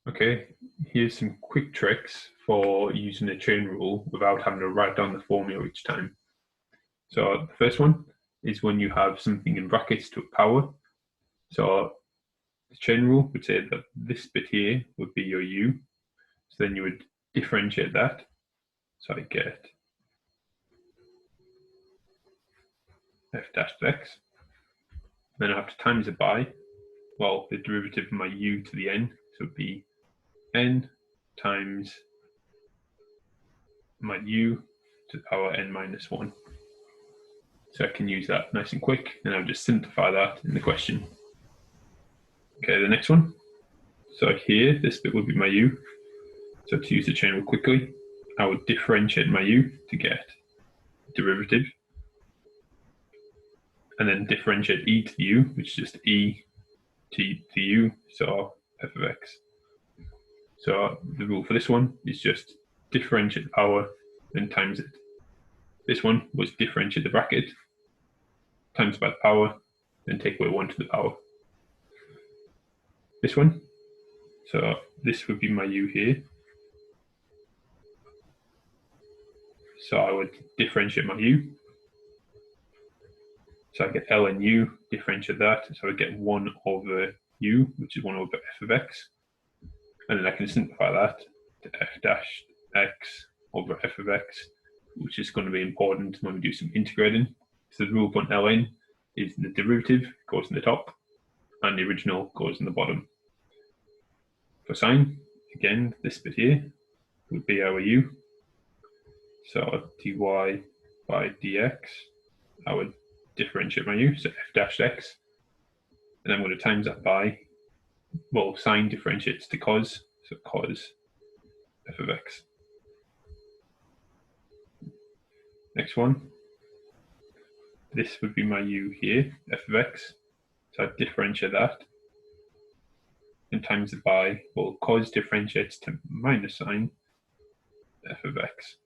Okay, here's some quick tricks for using a chain rule without having to write down the formula each time. So the first one is when you have something in brackets to a power. So the chain rule would say that this bit here would be your u. So then you would differentiate that. So I get f dash of x. Then I have to times it by, well, the derivative of my u to the n. So it would be n times my u to the power n minus 1. So I can use that nice and quick, and I'll just simplify that in the question. Okay, the next one. So here, this bit would be my u. So to use the chain rule quickly, I would differentiate my u to get derivative, and then differentiate e to the u, which is just e to the u, so f of x. So the rule for this one is just differentiate the power, then times it. This one was differentiate the bracket, times by the power, then take away 1 to the power. This one, so this would be my u here. So I would differentiate my u. So I get ln u, differentiate that. So I get 1 over u, which is 1 over f of x. And then I can simplify that to f dash x over f of x, which is going to be important when we do some integrating. So the rule point ln is the derivative goes in the top, and the original goes in the bottom. For sine, again, this bit here would be our u. So dy by dx, I would differentiate my u, so f dash x, and I'm going to times that by, well, sine differentiates to cos, so cos f of x. Next one, this would be my u here, f of x, so I'd differentiate that, and times it by, well, cos differentiates to minus sine f of x.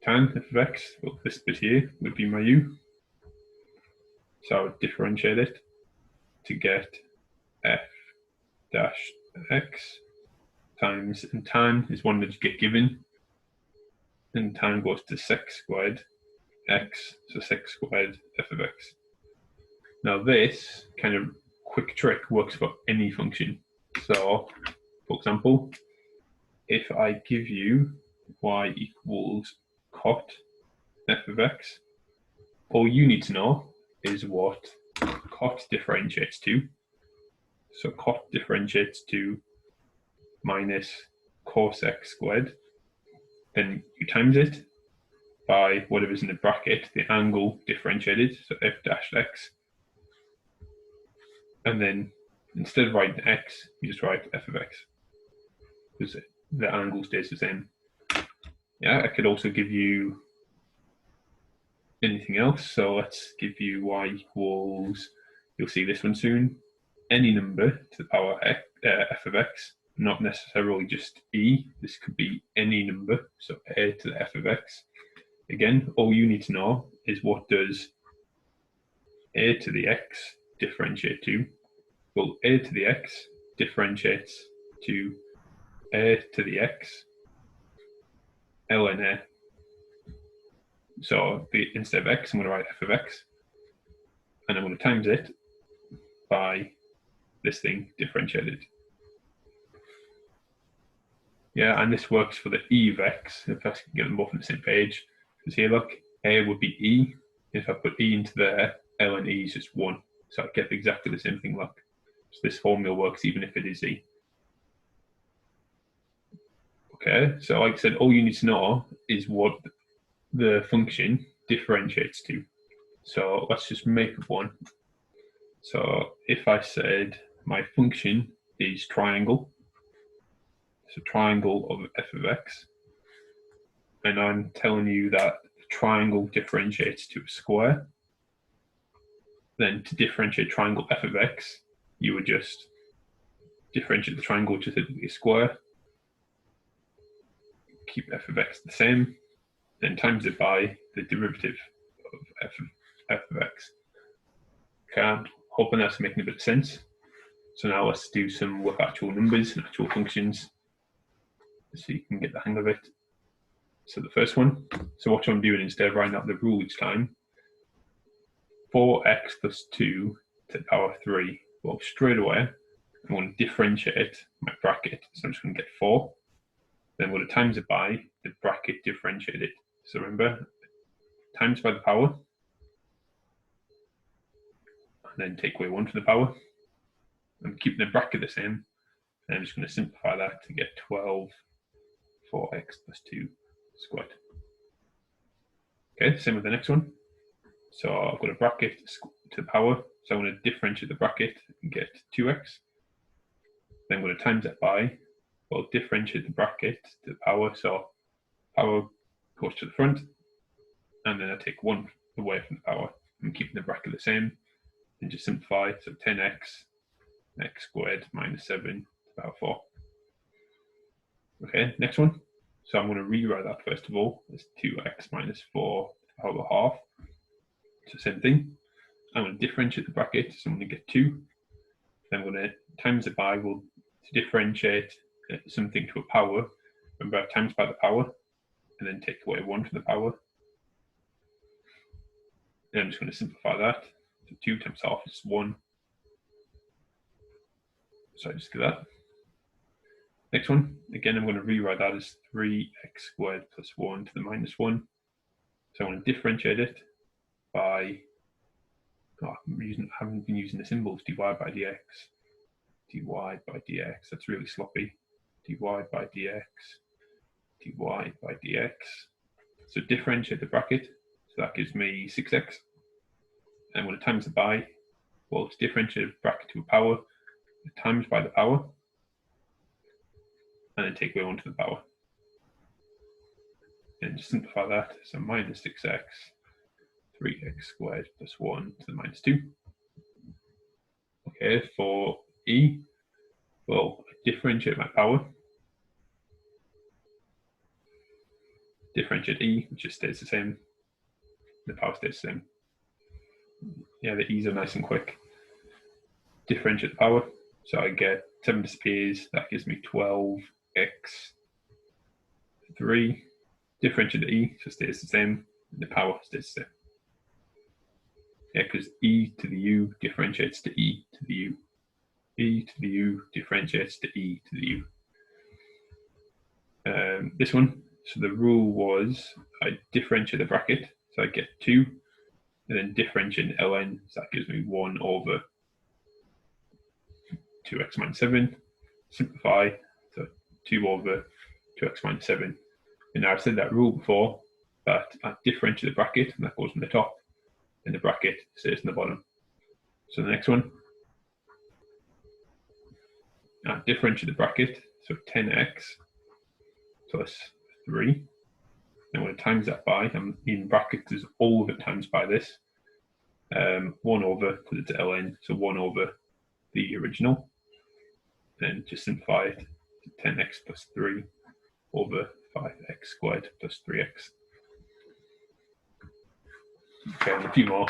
Tan f of x, well, this bit here would be my u. So I would differentiate it to get f dash x times, and tan is one that you get given, and tan goes to sec squared x, so sec squared f of x. Now this kind of quick trick works for any function. So, for example, if I give you y equals cot f of x, all you need to know is what cot differentiates to. So cot differentiates to minus cos x squared. Then you times it by whatever's in the bracket, the angle differentiated, so f dash x. And then instead of writing x, you just write f of x, because the angle stays the same. Yeah, I could also give you anything else. So let's give you y equals, you'll see this one soon, any number to the power f of x, not necessarily just e. This could be any number, so a to the f of x. Again, all you need to know is what does a to the x differentiate to. Well, a to the x differentiates to a to the x ln a. So instead of x, I'm going to write f of x, and I'm going to times it by this thing differentiated. Yeah, and this works for the e of x, if I can get them both on the same page. Because here, look, a would be e. If I put e into there, ln e is just 1. So I get exactly the same thing, look. So this formula works even if it is e. Okay, so like I said, all you need to know is what the function differentiates to. So let's just make up one. So if I said my function is triangle, so triangle of f of x, and I'm telling you that the triangle differentiates to a square, then to differentiate triangle f of x, you would just differentiate the triangle to a square, keep f of x the same, then times it by the derivative of f of x. Okay, I'm hoping that's making a bit of sense. So now let's do some with actual numbers and actual functions so you can get the hang of it. So the first one, so what I'm doing instead of writing out the rule each time, 4x plus 2 to the power 3. Well, straight away, I'm going to differentiate my bracket. So I'm just going to get 4. Then I'm going to times it by the bracket differentiated. So remember, times by the power, and then take away 1 to the power. I'm keeping the bracket the same. And I'm just going to simplify that to get 12 4x plus 2 squared. Okay, same with the next one. So I've got a bracket to the power. So I'm going to differentiate the bracket and get 2x. Then I'm going to times that by, well, differentiate the bracket to the power. So power goes to the front. And then I take 1 away from the power. I'm keeping the bracket the same. And just simplify. So 10x, x squared minus 7 to the power 4. Okay, next one. So I'm going to rewrite that first of all as 2x minus 4 to the power half. So same thing. I'm going to differentiate the bracket, so I'm going to get 2. Then I'm going to times it by, well, to differentiate something to a power, remember times by the power, and then take away 1 from the power. And I'm just going to simplify that. So 2 times half is 1. So I just do that. Next one, again, I'm going to rewrite that as 3x squared plus 1 to the minus 1. So I'm going to differentiate it by, I haven't been using the symbols, dy by dx, dy by dx, that's really sloppy, dy by dx, dy by dx. So differentiate the bracket, so that gives me 6x. And I'm going to times it by, well, it's differentiate the bracket to a power, times by the power, and then take away 1 to the power. And just simplify that, so minus 6x, 3x squared plus 1 to the minus 2. Okay, for e, well, differentiate my power. Differentiate e, which just stays the same. The power stays the same. Yeah, the e's are nice and quick. Differentiate the power. So I get 7 disappears. That gives me 12x 3. Differentiate the e, so stays the same. The power stays the same. Yeah, because e to the u differentiates to e to the u. E to the u differentiates to e to the u. This one, so the rule was I differentiate the bracket, so I get 2, and then differentiate ln, so that gives me 1 over 2x minus 7. Simplify, so 2 over 2x minus 7. And now I've said that rule before, but I differentiate the bracket, and that goes in the top, and the bracket stays in the bottom. So the next one, I differentiate the bracket, so 10x plus 3. I'm going to times that by, I'm in brackets is all of it times by this. 1 over, because it's ln, so 1 over the original. Then just simplify it to 10x plus 3 over 5x squared plus 3x. Okay, and a few more.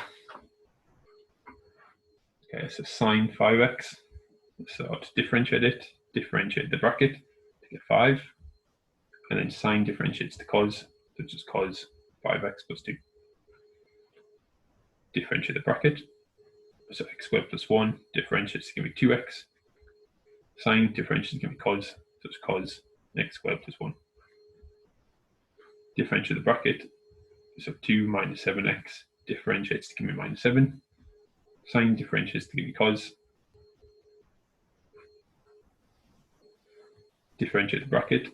Okay, so sine 5x. So to differentiate it, differentiate the bracket to get 5. And then sine differentiates to cos, so just cos 5x plus 2. Differentiate the bracket. So x squared plus 1 differentiates to give me 2x. Sine differentiates to give me cos, so it's cos x squared plus 1. Differentiate the bracket. So 2 minus 7x differentiates to give me minus 7. Sine differentiates to give me cos. Differentiate the bracket.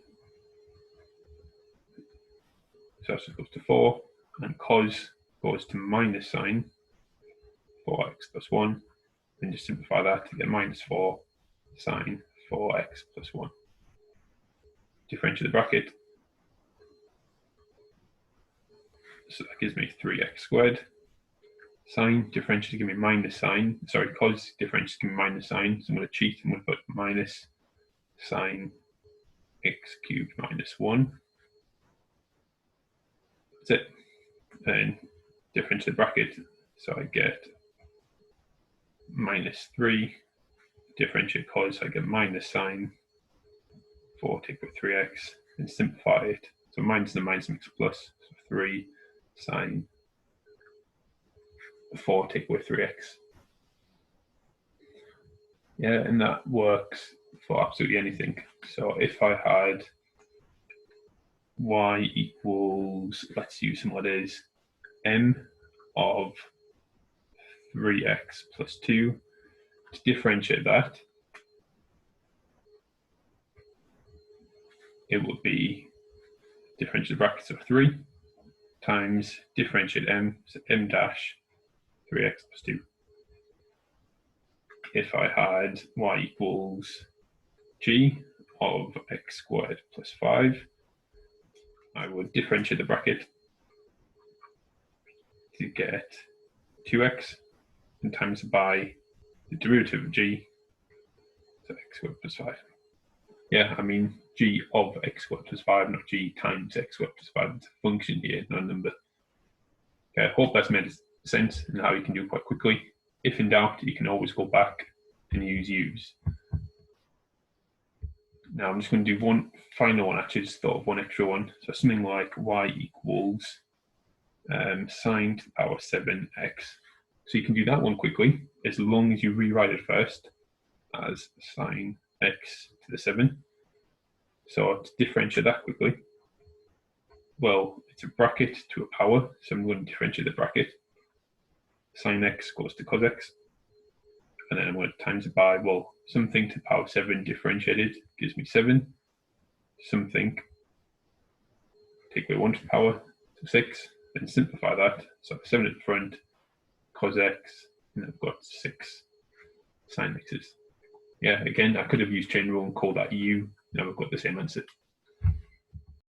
So that just goes to 4. And cos goes to minus sine 4x plus 1. And just simplify that to get minus 4 sine 4x plus 1. Differentiate the bracket. So that gives me 3x squared. Sine differentiate to give me minus sine. Sorry, cos differentiate to give me minus sine. So I'm going to cheat. I'm going to put minus sine x cubed minus 1. That's it. Then differentiate the bracket. So I get minus 3 differentiate cos, I get minus sine 4 take away 3x, and simplify it. So minus and minus makes plus, so 3 sine 4 take away 3x. Yeah, and that works for absolutely anything. So if I had y equals, let's use some letters, m of 3x plus 2, to differentiate that, it would be differentiate the brackets of 3 times differentiate m, so m dash 3x plus 2. If I had y equals g of x squared plus 5, I would differentiate the bracket to get 2x and times by the derivative of g, so x squared plus 5. Yeah, I mean g of x squared plus 5, not g times x squared plus 5. It's a function here, not a number. Okay, I hope that's made sense and how you can do it quite quickly. If in doubt, you can always go back and use. Now I'm just going to do one final one, actually just thought of one extra one. So something like y equals sine to the power 7x. So you can do that one quickly, as long as you rewrite it first as sine x to the 7. So to differentiate that quickly, well, it's a bracket to a power, so I'm going to differentiate the bracket. Sine x goes to cos x, and then I'm going to times it by, well, something to the power 7 differentiated gives me 7. Something, take away 1 to the power, so 6, then simplify that. So 7 at the front, cos x, and I've got 6 sine x's. Yeah, again, I could have used chain rule and called that u. Now we've got the same answer.